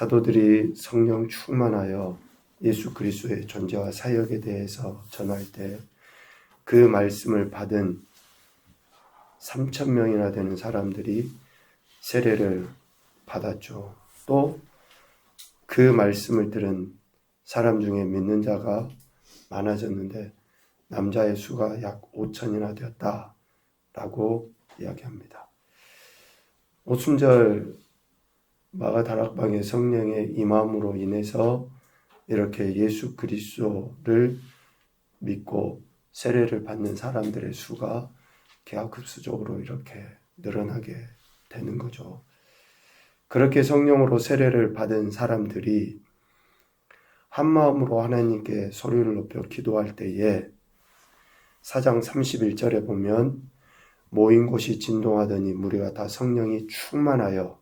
사도들이 성령 충만하여 예수 그리스도의 존재와 사역에 대해서 전할 때 그 말씀을 받은 3,000명이나 되는 사람들이 세례를 받았죠. 또 그 말씀을 들은 사람 중에 믿는 자가 많아졌는데 남자의 수가 약 5,000이나 되었다라고 이야기합니다. 오순절 마가다락방의 성령의 임함으로 인해서 이렇게 예수 그리스도를 믿고 세례를 받는 사람들의 수가 기하급수적으로 이렇게 늘어나게 되는 거죠. 그렇게 성령으로 세례를 받은 사람들이 한 마음으로 하나님께 소리를 높여 기도할 때에 4장 31절에 보면 모인 곳이 진동하더니 무리가 다 성령이 충만하여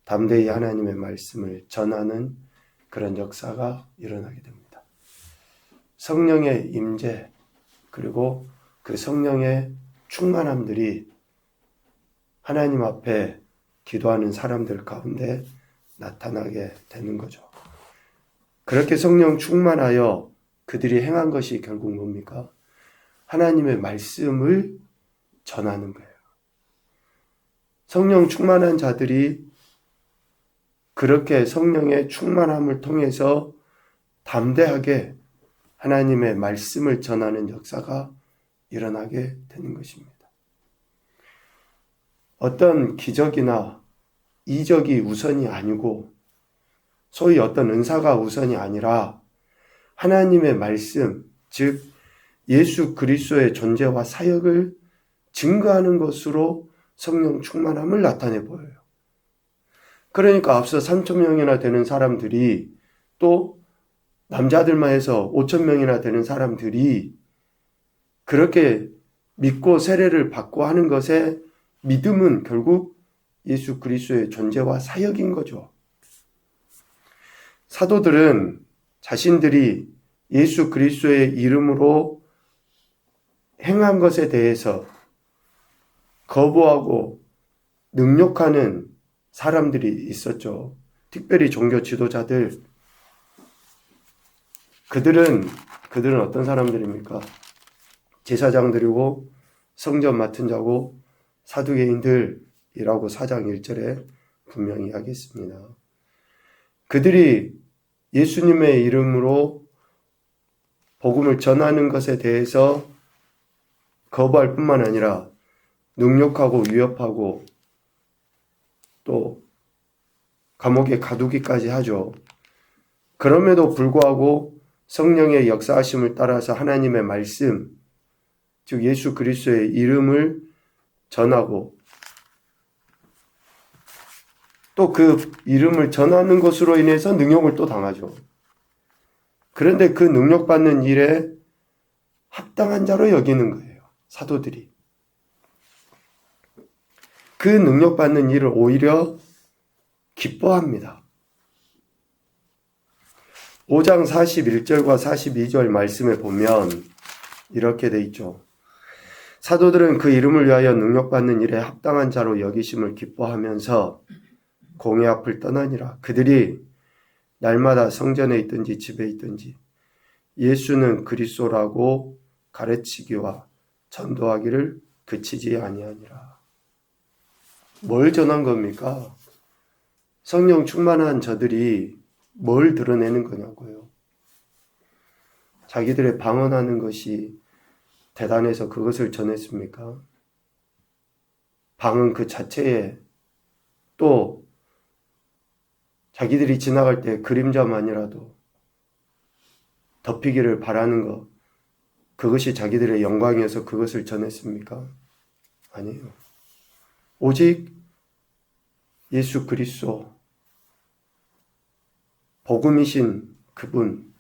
담대히 하나님의 말씀을 전하는 그런 역사가 일어나게 됩니다. 성령의 임재 그리고 그 성령의 충만함들이 하나님 앞에 기도하는 사람들 가운데 나타나게 되는 거죠. 그렇게 성령 충만하여 그들이 행한 것이 결국 뭡니까? 하나님의 말씀을 전하는 거예요. 성령 충만한 자들이 그렇게 성령의 충만함을 통해서 담대하게 하나님의 말씀을 전하는 역사가 일어나게 되는 것입니다. 어떤 기적이나 이적이 우선이 아니고 소위 어떤 은사가 우선이 아니라 하나님의 말씀, 즉 예수 그리스도의 존재와 사역을 증거하는 것으로 성령 충만함을 나타내 보여요. 그러니까 앞서 3,000명이나 되는 사람들이 또 남자들만 해서 5,000명이나 되는 사람들이 그렇게 믿고 세례를 받고 하는 것에 믿음은 결국 예수 그리스도의 존재와 사역인 거죠. 사도들은 자신들이 예수 그리스도의 이름으로 행한 것에 대해서 거부하고 능욕하는 사람들이 있었죠. 특별히 종교 지도자들. 그들은 어떤 사람들입니까? 제사장들이고 성전 맡은 자고 사두개인들이라고 4장 1절에 분명히 이야기했습니다. 그들이 예수님의 이름으로 복음을 전하는 것에 대해서 거부할 뿐만 아니라 능욕하고 위협하고 또 감옥에 가두기까지 하죠. 그럼에도 불구하고 성령의 역사하심을 따라서 하나님의 말씀, 즉 예수 그리스도의 이름을 전하고 또 그 이름을 전하는 것으로 인해서 능욕을 또 당하죠. 그런데 그 능욕받는 일에 합당한 자로 여기는 거예요. 사도들이. 그 능력받는 일을 오히려 기뻐합니다. 5장 41절과 42절 말씀에 보면 이렇게 돼 있죠. 사도들은 그 이름을 위하여 능력받는 일에 합당한 자로 여기심을 기뻐하면서 공회 앞을 떠나니라. 그들이 날마다 성전에 있든지 집에 있든지 예수는 그리스도라고 가르치기와 전도하기를 그치지 아니하니라. 뭘 전한 겁니까? 성령 충만한 저들이 뭘 드러내는 거냐고요. 자기들의 방언하는 것이 대단해서 그것을 전했습니까? 방언 그 자체에 또 자기들이 지나갈 때 그림자만이라도 덮이기를 바라는 것, 그것이 자기들의 영광이어서 그것을 전했습니까? 아니에요. 오직 예수 그리스도, 복음이신 그분,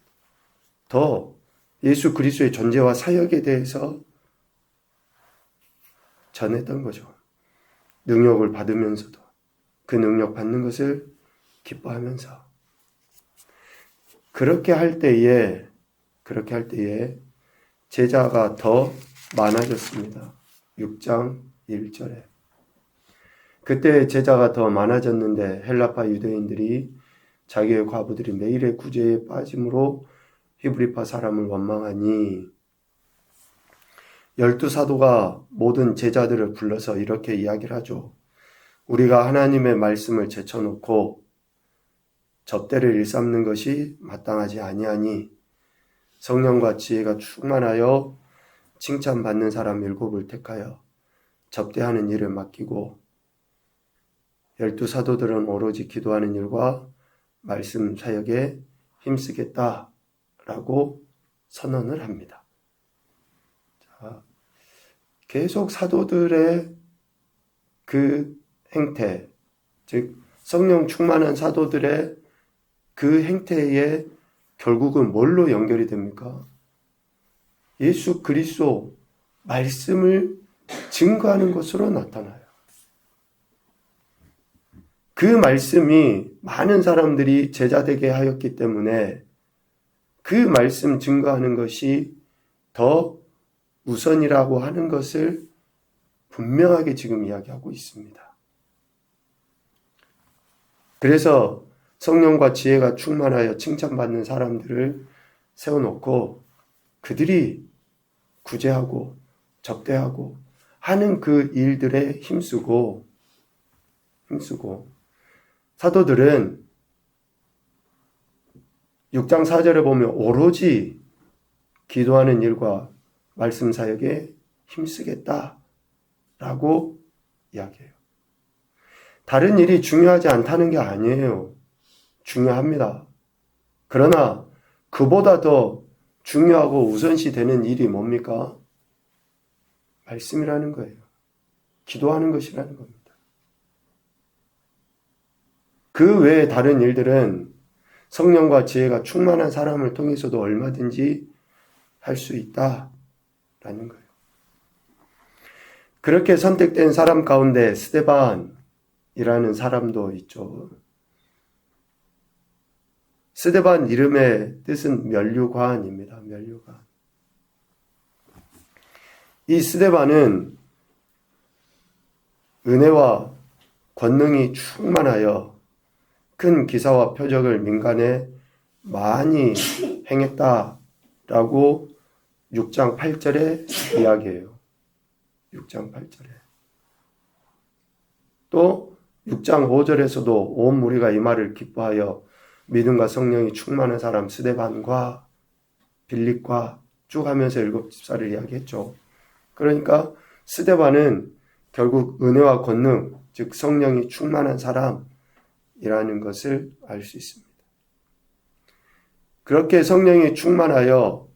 더 예수 그리스도의 존재와 사역에 대해서 전했던 거죠. 능력을 받으면서도 그 능력 받는 것을 기뻐하면서 그렇게 할 때에 제자가 더 많아졌습니다. 6장 1절에 그때 제자가 더 많아졌는데 헬라파 유대인들이 자기의 과부들이 매일의 구제에 빠짐으로 히브리파 사람을 원망하니 12사도가 모든 제자들을 불러서 이렇게 이야기를 하죠. 우리가 하나님의 말씀을 제쳐놓고 접대를 일삼는 것이 마땅하지 아니하니 성령과 지혜가 충만하여 칭찬받는 사람 7을 택하여 접대하는 일을 맡기고 12사도들은 오로지 기도하는 일과 말씀 사역에 힘쓰겠다라고 선언을 합니다. 자, 계속 사도들의 그 행태, 즉 성령 충만한 사도들의 그 행태에 결국은 뭘로 연결이 됩니까? 예수 그리스도 말씀을 증거하는 것으로 나타나요. 그 말씀이 많은 사람들이 제자되게 하였기 때문에 그 말씀 증거하는 것이 더 우선이라고 하는 것을 분명하게 지금 이야기하고 있습니다. 그래서 성령과 지혜가 충만하여 칭찬받는 사람들을 세워놓고 그들이 구제하고 접대하고 하는 그 일들에 힘쓰고 사도들은 6장 4절에 보면 오로지 기도하는 일과 말씀 사역에 힘쓰겠다라고 이야기해요. 다른 일이 중요하지 않다는 게 아니에요. 중요합니다. 그러나 그보다 더 중요하고 우선시 되는 일이 뭡니까? 말씀이라는 거예요. 기도하는 것이라는 겁니다. 그 외에 다른 일들은 성령과 지혜가 충만한 사람을 통해서도 얼마든지 할 수 있다라는 거예요. 그렇게 선택된 사람 가운데 스데반이라는 사람도 있죠. 스데반 이름의 뜻은 면류관입니다. 면류관. 이 스데반은 은혜와 권능이 충만하여 큰 기사와 표적을 민간에 많이 행했다라고 6장 8절에 이야기해요. 6장 8절에. 또 6장 5절에서도 온 무리가 이 말을 기뻐하여 믿음과 성령이 충만한 사람 스데반과 빌립과 쭉 하면서 7집사를 이야기했죠. 그러니까 스데반은 결국 은혜와 권능, 즉 성령이 충만한 사람이라는 것을 알 수 있습니다. 그렇게 성령이 충만하여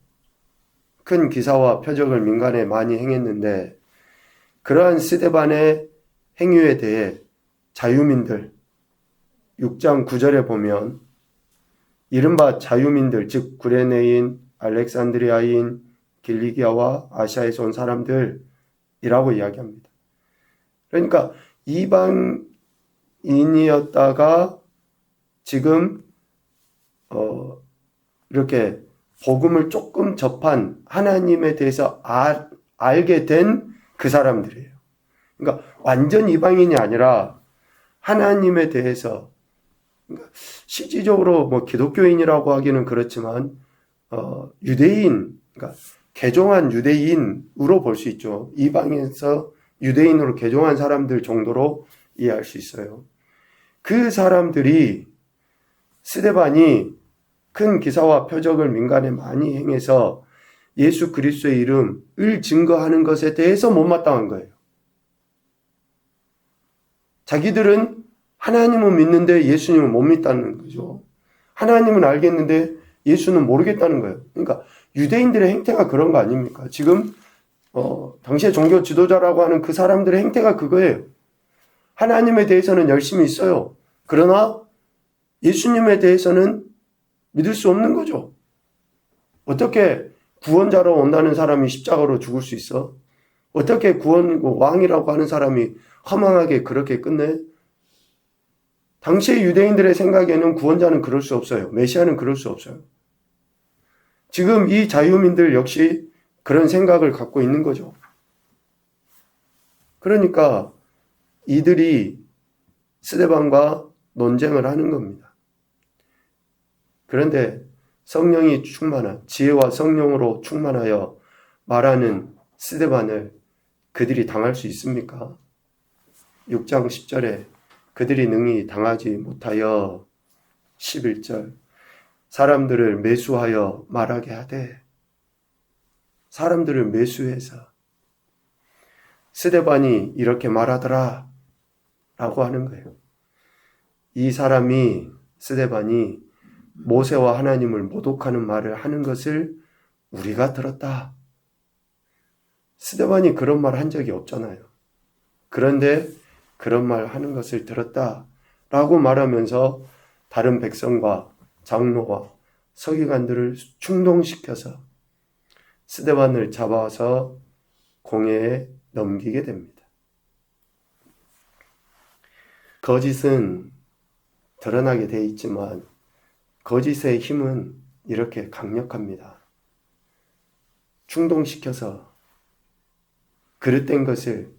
큰 기사와 표적을 민간에 많이 행했는데 그러한 스데반의 행위에 대해 자유민들 6장 9절에 보면 이른바 자유민들, 즉 구레네인, 알렉산드리아인, 길리기아와 아시아에서 온 사람들이라고 이야기합니다. 그러니까 이방인이었다가 지금 이렇게 복음을 조금 접한 하나님에 대해서 알게 된 그 사람들이에요. 그러니까 완전 이방인이 아니라 하나님에 대해서 그러니까 실질적으로 뭐 기독교인이라고 하기는 그렇지만 유대인, 그러니까 개종한 유대인으로 볼 수 있죠. 이방에서 유대인으로 개종한 사람들 정도로 이해할 수 있어요. 그 사람들이 스데반이 큰 기사와 표적을 민간에 많이 행해서 예수 그리스도의 이름을 증거하는 것에 대해서 못마땅한 거예요. 자기들은 하나님은 믿는데 예수님은 못 믿다는 거죠. 하나님은 알겠는데 예수는 모르겠다는 거예요. 그러니까 유대인들의 행태가 그런 거 아닙니까? 지금 당시의 종교 지도자라고 하는 그 사람들의 행태가 그거예요. 하나님에 대해서는 열심히 있어요. 그러나 예수님에 대해서는 믿을 수 없는 거죠. 어떻게 구원자로 온다는 사람이 십자가로 죽을 수 있어? 어떻게 왕이라고 하는 사람이 허망하게 그렇게 끝내? 당시의 유대인들의 생각에는 구원자는 그럴 수 없어요. 메시아는 그럴 수 없어요. 지금 이 자유민들 역시 그런 생각을 갖고 있는 거죠. 그러니까 이들이 스데반과 논쟁을 하는 겁니다. 그런데 성령이 충만한, 지혜와 성령으로 충만하여 말하는 스데반을 그들이 당할 수 있습니까? 6장 10절에 그들이 능히 당하지 못하여 11절 사람들을 매수하여 말하게 하되, 사람들을 매수해서 스데반이 이렇게 말하더라 라고 하는 거예요. 이 사람이, 스데반이 모세와 하나님을 모독하는 말을 하는 것을 우리가 들었다. 스데반이 그런 말 한 적이 없잖아요. 그런데 그런 말 하는 것을 들었다 라고 말하면서 다른 백성과 장로와 서기관들을 충동시켜서 스데반을 잡아서 공회에 넘기게 됩니다. 거짓은 드러나게 돼 있지만 거짓의 힘은 이렇게 강력합니다. 충동시켜서 그릇된 것을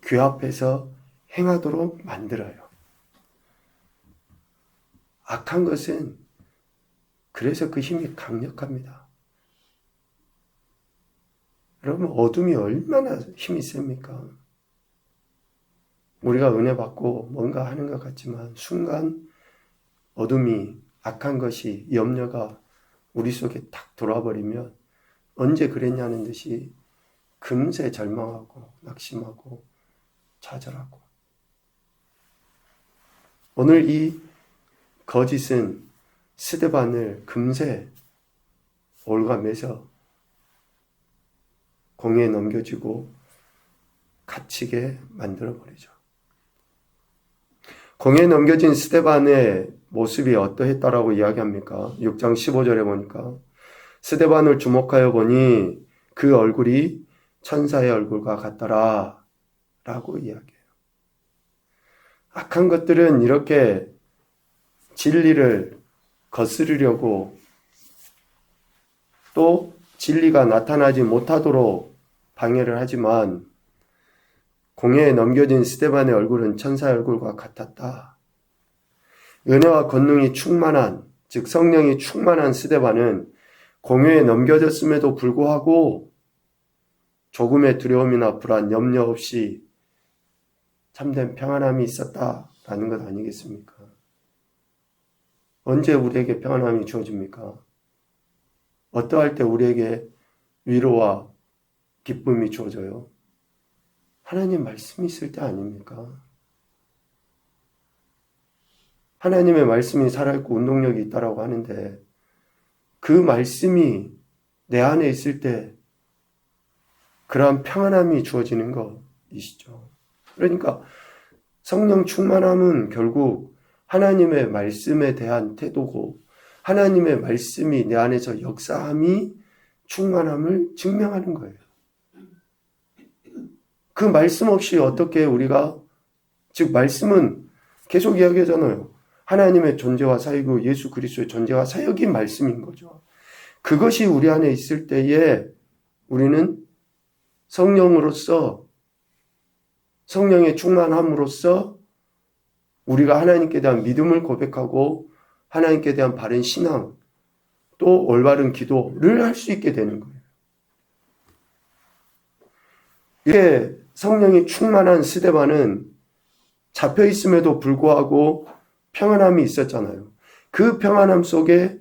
귀 앞에서 행하도록 만들어요. 악한 것은 그래서 그 힘이 강력합니다. 여러분, 어둠이 얼마나 힘이 셉니까? 우리가 은혜 받고 뭔가 하는 것 같지만 순간 어둠이, 악한 것이, 염려가 우리 속에 탁 들어와버리면 언제 그랬냐는 듯이 금세 절망하고 낙심하고 좌절하고. 오늘 이 거짓은 스데반을 금세 올가매서 공회에 넘겨지고 갇히게 만들어버리죠. 공회에 넘겨진 스데반의 모습이 어떠했다라고 이야기합니까? 6장 15절에 보니까 스데반을 주목하여 보니 그 얼굴이 천사의 얼굴과 같더라 라고 이야기해요. 악한 것들은 이렇게 진리를 거스르려고 또 진리가 나타나지 못하도록 방해를 하지만 공회에 넘겨진 스데반의 얼굴은 천사의 얼굴과 같았다. 은혜와 권능이 충만한, 즉 성령이 충만한 스데반은 공회에 넘겨졌음에도 불구하고 조금의 두려움이나 불안, 염려 없이 참된 평안함이 있었다라는 것 아니겠습니까? 언제 우리에게 평안함이 주어집니까? 어떠할 때 우리에게 위로와 기쁨이 주어져요? 하나님 말씀이 있을 때 아닙니까? 하나님의 말씀이 살아있고 운동력이 있다라고 하는데 그 말씀이 내 안에 있을 때 그러한 평안함이 주어지는 것이시죠. 그러니까 성령 충만함은 결국 하나님의 말씀에 대한 태도고 하나님의 말씀이 내 안에서 역사함이 충만함을 증명하는 거예요. 그 말씀 없이 어떻게 우리가, 즉 말씀은 계속 이야기하잖아요. 하나님의 존재와 사역이고 예수 그리스도의 존재와 사역이 말씀인 거죠. 그것이 우리 안에 있을 때에 우리는 성령으로서, 성령의 충만함으로써 우리가 하나님께 대한 믿음을 고백하고 하나님께 대한 바른 신앙, 또 올바른 기도를 할 수 있게 되는 거예요. 이게 성령이 충만한 스데반은 잡혀 있음에도 불구하고 평안함이 있었잖아요. 그 평안함 속에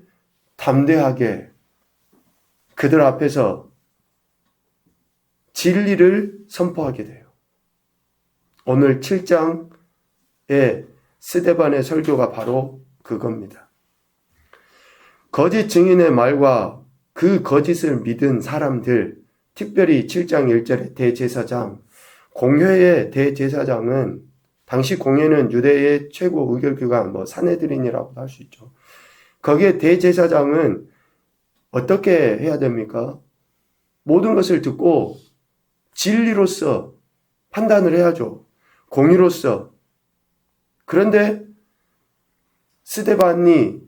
담대하게 그들 앞에서 진리를 선포하게 돼요. 오늘 7장의 스데반의 설교가 바로 그겁니다. 거짓 증인의 말과 그 거짓을 믿은 사람들, 특별히 7장 1절의 대제사장, 공회의 대제사장은 당시 공회는 유대의 최고 의결기관, 사내들인이라고도 할 수 있죠. 거기에 대제사장은 어떻게 해야 됩니까? 모든 것을 듣고 진리로서 판단을 해야죠. 공의로서. 그런데 스데반이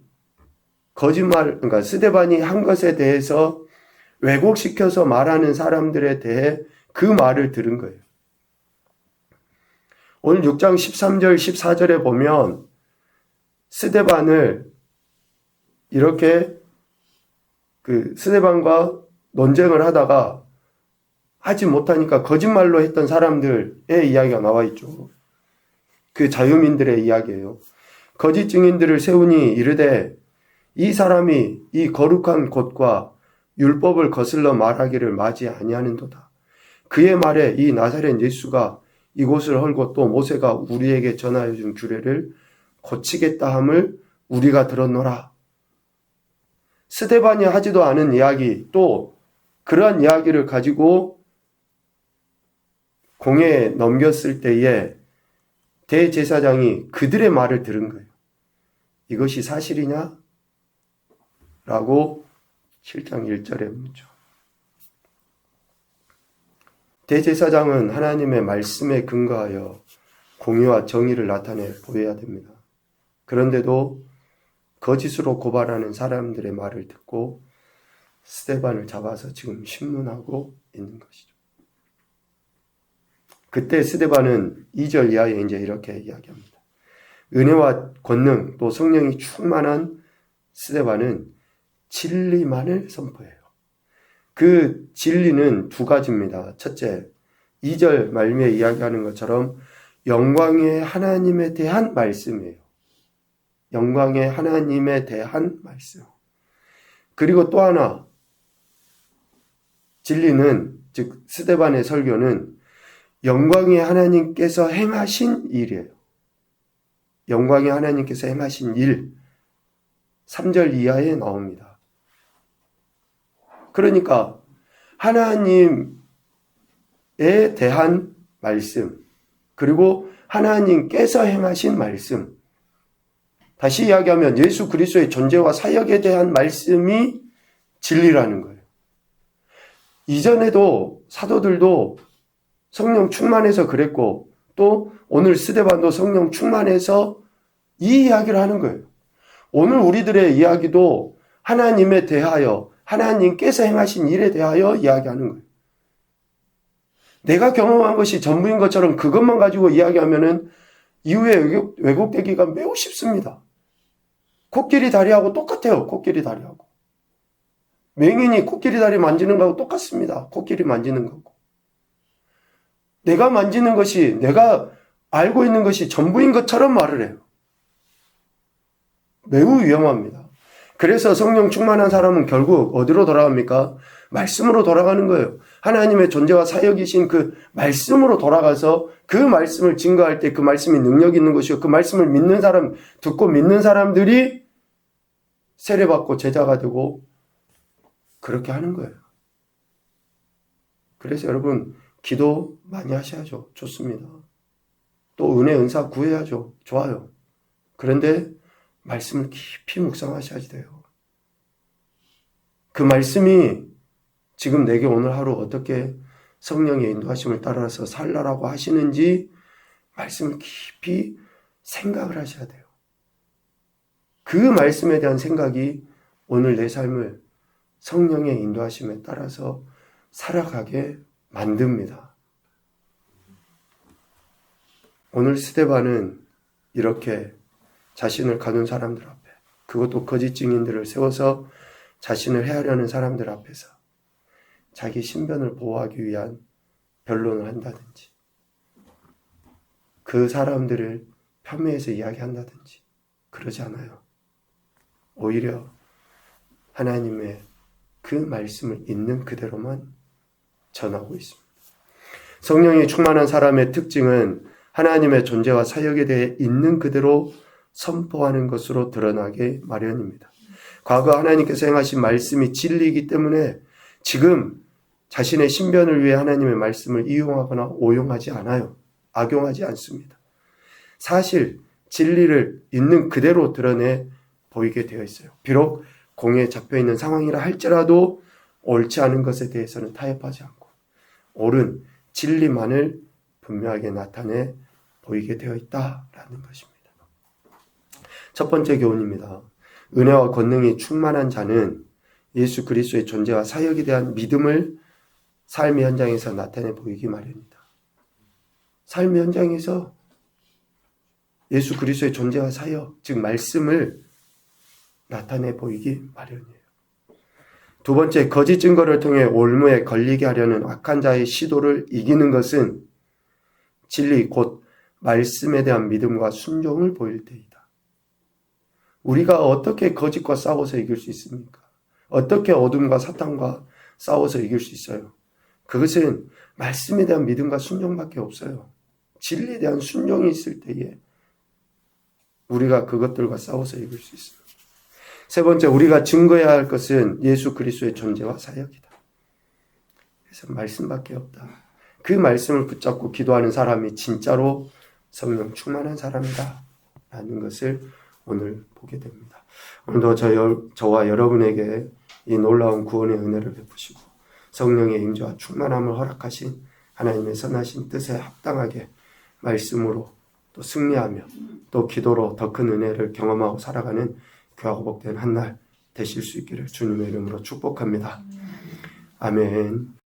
그러니까 스데반이 한 것에 대해서 왜곡시켜서 말하는 사람들에 대해 그 말을 들은 거예요. 오늘 6장 13절, 14절에 보면 스데반을 이렇게 그 스데반과 논쟁을 하다가 하지 못하니까 거짓말로 했던 사람들의 이야기가 나와 있죠. 그 자유민들의 이야기예요. 거짓 증인들을 세우니 이르되 이 사람이 이 거룩한 곳과 율법을 거슬러 말하기를 맞이 아니하는도다. 그의 말에 이 나사렛 예수가 이곳을 헐고 또 모세가 우리에게 전하여 준 규례를 고치겠다 함을 우리가 들었노라. 스데반이 하지도 않은 이야기, 또 그러한 이야기를 가지고 공회에 넘겼을 때에 대제사장이 그들의 말을 들은 거예요. 이것이 사실이냐? 라고 7장 1절에 묻죠. 대제사장은 하나님의 말씀에 근거하여 공의와 정의를 나타내 보여야 됩니다. 그런데도 거짓으로 고발하는 사람들의 말을 듣고 스데반을 잡아서 지금 신문하고 있는 것이죠. 그때 스데반은 2절 이하에 이제 이렇게 이야기합니다. 은혜와 권능 또 성령이 충만한 스데반은 진리만을 선포해요. 그 진리는 두 가지입니다. 첫째, 2절 말미에 이야기하는 것처럼 영광의 하나님에 대한 말씀이에요. 영광의 하나님에 대한 말씀. 그리고 또 하나, 진리는, 즉 스데반의 설교는 영광의 하나님께서 행하신 일이에요. 영광의 하나님께서 행하신 일, 3절 이하에 나옵니다. 그러니까 하나님에 대한 말씀, 그리고 하나님께서 행하신 말씀, 다시 이야기하면 예수 그리스도의 존재와 사역에 대한 말씀이 진리라는 거예요. 이전에도 사도들도 성령 충만해서 그랬고, 또 오늘 스데반도 성령 충만해서 이 이야기를 하는 거예요. 오늘 우리들의 이야기도 하나님에 대하여, 하나님께서 행하신 일에 대하여 이야기하는 거예요. 내가 경험한 것이 전부인 것처럼 그것만 가지고 이야기하면은 이후에 왜곡되기가 매우 쉽습니다. 코끼리 다리하고 똑같아요. 코끼리 다리하고. 맹인이 코끼리 다리 만지는 거하고 똑같습니다. 코끼리 만지는 거고. 내가 만지는 것이, 내가 알고 있는 것이 전부인 것처럼 말을 해요. 매우 위험합니다. 그래서 성령 충만한 사람은 결국 어디로 돌아갑니까? 말씀으로 돌아가는 거예요. 하나님의 존재와 사역이신 그 말씀으로 돌아가서 그 말씀을 증거할 때 그 말씀이 능력 있는 것이고, 그 말씀을 믿는 사람, 듣고 믿는 사람들이 세례받고 제자가 되고 그렇게 하는 거예요. 그래서 여러분, 기도 많이 하셔야죠. 좋습니다. 또 은혜 은사 구해야죠. 좋아요. 그런데 말씀을 깊이 묵상하셔야지 돼요. 그 말씀이 지금 내게 오늘 하루 어떻게 성령의 인도하심을 따라서 살라라고 하시는지 말씀을 깊이 생각을 하셔야 돼요. 그 말씀에 대한 생각이 오늘 내 삶을 성령의 인도하심에 따라서 살아가게 만듭니다. 오늘 스데반은 이렇게 자신을 가둔 사람들 앞에, 그것도 거짓 증인들을 세워서 자신을 해하려는 사람들 앞에서 자기 신변을 보호하기 위한 변론을 한다든지, 그 사람들을 폄훼해서 이야기한다든지 그러지 않아요. 오히려 하나님의 그 말씀을 있는 그대로만 전하고 있습니다. 성령이 충만한 사람의 특징은 하나님의 존재와 사역에 대해 있는 그대로 선포하는 것으로 드러나게 마련입니다. 과거 하나님께서 행하신 말씀이 진리이기 때문에 지금 자신의 신변을 위해 하나님의 말씀을 이용하거나 오용하지 않아요. 악용하지 않습니다. 사실 진리를 있는 그대로 드러내 보이게 되어 있어요. 비록 공에 잡혀있는 상황이라 할지라도 옳지 않은 것에 대해서는 타협하지 않고 옳은 진리만을 분명하게 나타내 보이게 되어 있다라는 것입니다. 첫 번째 교훈입니다. 은혜와 권능이 충만한 자는 예수 그리스도의 존재와 사역에 대한 믿음을 삶의 현장에서 나타내 보이기 마련입니다. 삶의 현장에서 예수 그리스도의 존재와 사역, 즉 말씀을 나타내 보이기 마련이에요. 두 번째, 거짓 증거를 통해 올무에 걸리게 하려는 악한 자의 시도를 이기는 것은 진리 곧 말씀에 대한 믿음과 순종을 보일 때이다. 우리가 어떻게 거짓과 싸워서 이길 수 있습니까? 어떻게 어둠과 사탄과 싸워서 이길 수 있어요? 그것은 말씀에 대한 믿음과 순종밖에 없어요. 진리에 대한 순종이 있을 때에 우리가 그것들과 싸워서 이길 수 있습니다. 세 번째, 우리가 증거해야 할 것은 예수 그리스도의 존재와 사역이다. 그래서 말씀밖에 없다. 그 말씀을 붙잡고 기도하는 사람이 진짜로 성령 충만한 사람이다 라는 것을 오늘 보게 됩니다. 오늘도 저와 여러분에게 이 놀라운 구원의 은혜를 베푸시고 성령의 임재와 충만함을 허락하신 하나님의 선하신 뜻에 합당하게 말씀으로 또 승리하며 또 기도로 더 큰 은혜를 경험하고 살아가는 귀하고 복된 한 날 되실 수 있기를 주님의 이름으로 축복합니다. 아멘.